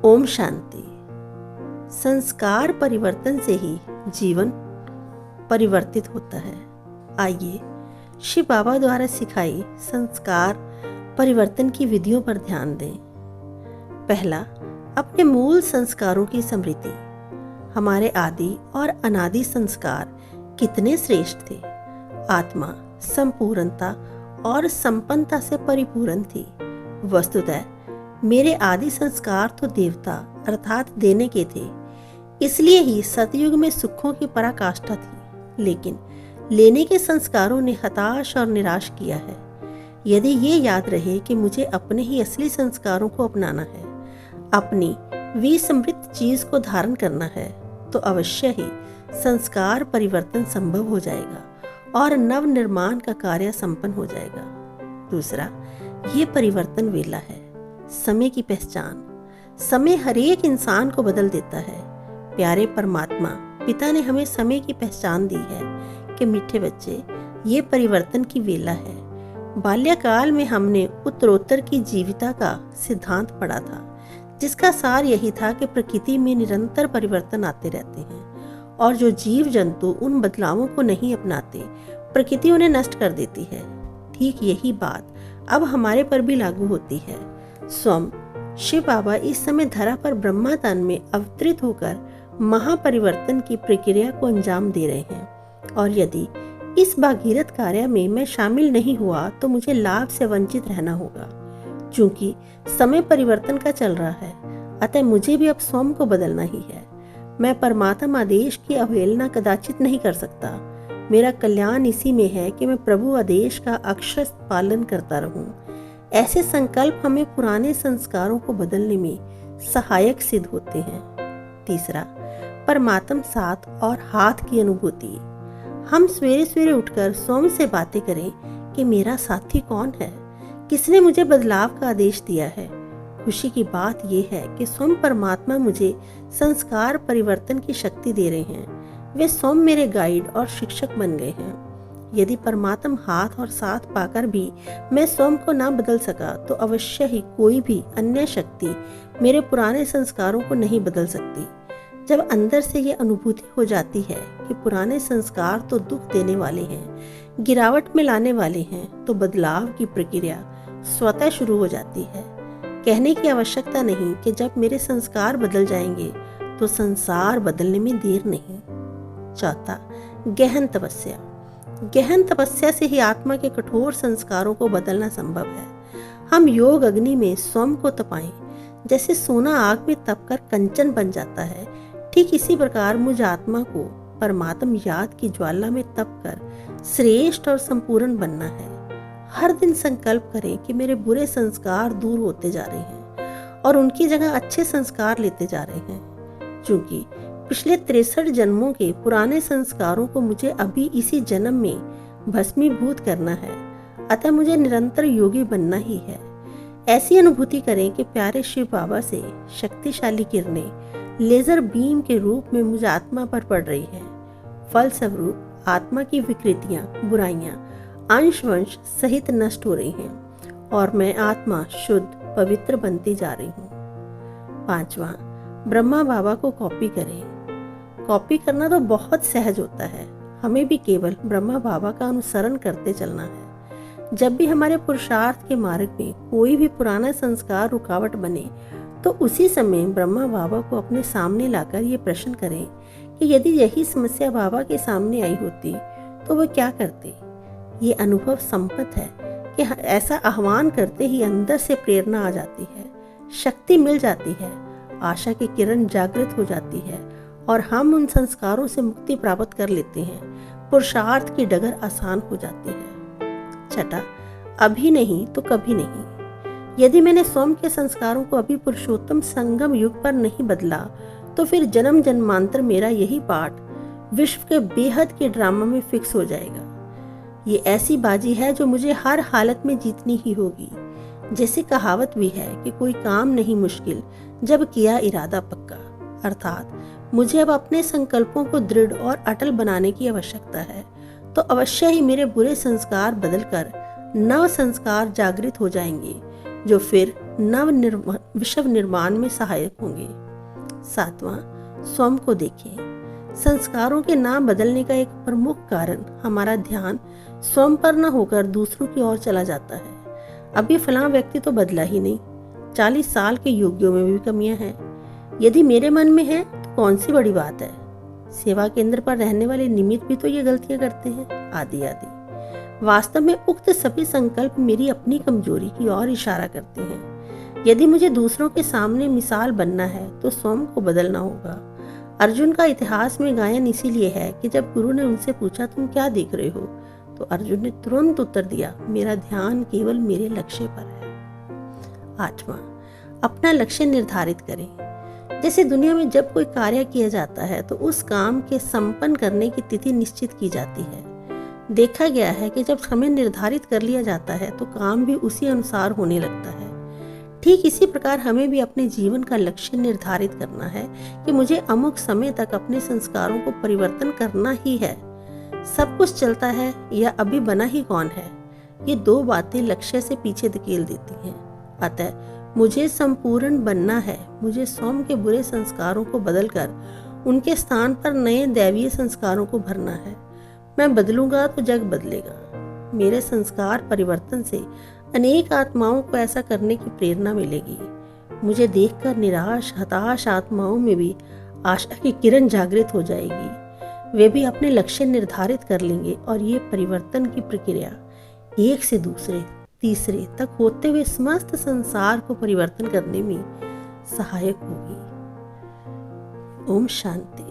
ओम शांति। संस्कार परिवर्तन से ही जीवन परिवर्तित होता है। आइए शिव बाबा द्वारा सिखाई संस्कार परिवर्तन की विधियों पर ध्यान दें। पहला, अपने मूल संस्कारों की स्मृति। हमारे आदि और अनादि संस्कार कितने श्रेष्ठ थे। आत्मा संपूर्णता और संपन्नता से परिपूर्ण थी। वस्तुतः मेरे आदि संस्कार तो देवता अर्थात देने के थे, इसलिए ही सतयुग में सुखों की पराकाष्ठा थी। लेकिन लेने के संस्कारों ने हताश और निराश किया है। यदि ये याद रहे कि मुझे अपने ही असली संस्कारों को अपनाना है, अपनी विस्मृत चीज को धारण करना है, तो अवश्य ही संस्कार परिवर्तन संभव हो जाएगा और नव निर्माण का कार्य संपन्न हो जाएगा। दूसरा, ये परिवर्तन वेला है, समय की पहचान। समय हरेक इंसान को बदल देता है। प्यारे परमात्मा पिता ने हमें समय की पहचान दी है कि मीठे बच्चे, ये परिवर्तन की वेला है। बाल्यकाल में हमने उत्तरोत्तर की जीविता का सिद्धांत पढ़ा था, जिसका सार यही था कि प्रकृति में निरंतर परिवर्तन आते रहते हैं और जो जीव जंतु उन बदलावों को नहीं अपनाते, प्रकृति उन्हें नष्ट कर देती है। ठीक यही बात अब हमारे पर भी लागू होती है। स्वयं शिव बाबा इस समय धरा पर ब्रह्मा तन में अवतरित होकर महापरिवर्तन की प्रक्रिया को अंजाम दे रहे हैं, और यदि इस भागीरथ कार्य में मैं शामिल नहीं हुआ तो मुझे लाभ से वंचित रहना होगा। चूंकि समय परिवर्तन का चल रहा है, अतः मुझे भी अब स्वयं को बदलना ही है। मैं परमात्मा आदेश की अवहेलना कदाचित नहीं कर सकता। मेरा कल्याण इसी में है कि मैं प्रभु आदेश का अक्षर पालन करता रहूं। ऐसे संकल्प हमें पुराने संस्कारों को बदलने में सहायक सिद्ध होते हैं। तीसरा, परमात्मा साथ और हाथ की अनुभूति। हम सवेरे सवेरे उठकर स्वयं से बातें करें कि मेरा साथी कौन है, किसने मुझे बदलाव का आदेश दिया है। खुशी की बात यह है कि स्वयं परमात्मा मुझे संस्कार परिवर्तन की शक्ति दे रहे हैं। वे स्वयं मेरे गाइड और शिक्षक बन गए हैं। यदि परमात्मा हाथ और साथ पाकर भी मैं स्वयं को ना बदल सका, तो अवश्य ही कोई भी अन्य शक्ति मेरे पुराने संस्कारों को नहीं बदल सकती। जब अंदर से ये अनुभूति हो जाती है कि पुराने संस्कार तो दुख देने वाले हैं, गिरावट में लाने वाले हैं, तो बदलाव की प्रक्रिया स्वतः शुरू हो जाती है। कहने की आवश्यकता नहीं कि जब मेरे संस्कार बदल जाएंगे तो संसार बदलने में देर नहीं। चौथा, गहन तपस्या। गहन तपस्या से ही आत्मा के कठोर संस्कारों को बदलना संभव है। हम योग अग्नि में स्वयं को तपाएं। जैसे सोना आग में तपकर कंचन बन जाता है, ठीक इसी प्रकार मुझ आत्मा को परमात्मा याद की ज्वाला में तपकर श्रेष्ठ और संपूर्ण बनना है। हर दिन संकल्प करें कि मेरे बुरे संस्कार दूर होते जा रहे हैं और उनकी जगह अच्छे संस्कार लेते जा रहे हैं। क्योंकि पिछले 63 जन्मों के पुराने संस्कारों को मुझे अभी इसी जन्म में भस्मीभूत करना है, अतः मुझे निरंतर योगी बनना ही है। ऐसी अनुभूति करें कि प्यारे शिव बाबा से शक्तिशाली किरणें लेजर बीम के रूप में मुझ आत्मा पर पड़ रही है। फलस्वरूप आत्मा की विकृतियां, बुराइयां अंश वंश सहित नष्ट हो रही हैं और मैं आत्मा शुद्ध पवित्र बनती जा रही हूँ। पांचवा, ब्रह्मा बाबा को कॉपी करें। कॉपी करना तो बहुत सहज होता है, हमें भी केवल ब्रह्मा बाबा का अनुसरण करते चलना है। जब भी हमारे पुरुषार्थ के मार्ग में कोई भी पुराना संस्कार रुकावट बने, तो उसी समय ब्रह्मा बाबा को अपने सामने लाकर ये प्रश्न करें कि यदि यही समस्या बाबा के सामने आई होती तो वह क्या करते। ये अनुभव संपत है कि ऐसा आह्वान करते ही अंदर से प्रेरणा आ जाती है, शक्ति मिल जाती है, आशा की किरण जागृत हो जाती है और हम उन संस्कारों से मुक्ति प्राप्त कर लेते हैं। पुरुषार्थ की डगर आसान हो जाती है। छठा, अभी नहीं तो कभी नहीं। यदि मैंने स्वयं के संस्कारों को अभी पुरुषोत्तम संगम युग पर नहीं बदला, तो फिर जन्म जन्मांतर मेरा यही पाठ विश्व के बेहद के ड्रामा में फिक्स हो जाएगा। ये ऐसी बाजी है जो मुझे हर हालत में जीतनी ही होगी। जैसे कहावत भी है कि कोई काम नहीं मुश्किल जब किया इरादा पक्का। अर्थात मुझे अब अपने संकल्पों को दृढ़ और अटल बनाने की आवश्यकता है, तो अवश्य ही मेरे बुरे संस्कार बदलकर नव संस्कार जागृत हो जाएंगे, जो फिर विश्व निर्माण में सहायक होंगे। 7वां, स्वयं को देखें। संस्कारों के नाम बदलने का एक प्रमुख कारण हमारा ध्यान स्वयं पर न होकर दूसरों की ओर चला जाता है। अभी फलां व्यक्ति तो बदला ही नहीं, 40 साल के योगियों में भी कमियां हैं। यदि मेरे मन में है तो कौन सी बड़ी बात है। सेवा केंद्र पर रहने वाले निमित्त भी तो ये गलतियां करते हैं, आदि आदि। वास्तव में उक्त सभी संकल्प मेरी अपनी कमजोरी की ओर इशारा करते हैं। यदि मुझे दूसरों के सामने मिसाल बनना है तो स्वयं को बदलना होगा। अर्जुन का इतिहास में गायन इसीलिए है कि जब गुरु ने उनसे पूछा तुम क्या देख रहे हो, तो अर्जुन ने तुरंत उत्तर दिया, मेरा ध्यान केवल मेरे लक्ष्य पर है। 8वां, अपना लक्ष्य निर्धारित करें। जैसे दुनिया में जब कोई कार्य किया जाता है तो उस काम के संपन्न करने की तिथि निश्चित की जाती है। देखा गया है कि जब समय निर्धारित कर लिया जाता है तो काम भी उसी अनुसार होने लगता है। ठीक इसी प्रकार हमें भी अपने जीवन का लक्ष्य निर्धारित करना है कि मुझे अमुक समय तक अपने संस्कारों को परिवर्तन करना ही है। सब कुछ चलता है या अभी बना ही कौन है, ये दो बातें लक्ष्य से पीछे धकेल देती हैं। अतः मुझे संपूर्ण बनना है। मुझे स्वयं के बुरे संस्कारों को बदलकर उनके स्थान पर नए दैवीय संस्कारों को भरना है। मैं बदलूंगा तो जग बदलेगा। मेरे संस्कार परिवर्तन से अनेक आत्माओं को ऐसा करने की प्रेरणा मिलेगी। मुझे देखकर निराश हताश आत्माओं में भी आशा की किरण जागृत हो जाएगी। वे भी अपने लक्ष्य निर्धारित कर लेंगे और ये परिवर्तन की प्रक्रिया एक से दूसरे तीसरे तक होते हुए समस्त संसार को परिवर्तन करने में सहायक होगी। ओम शांति।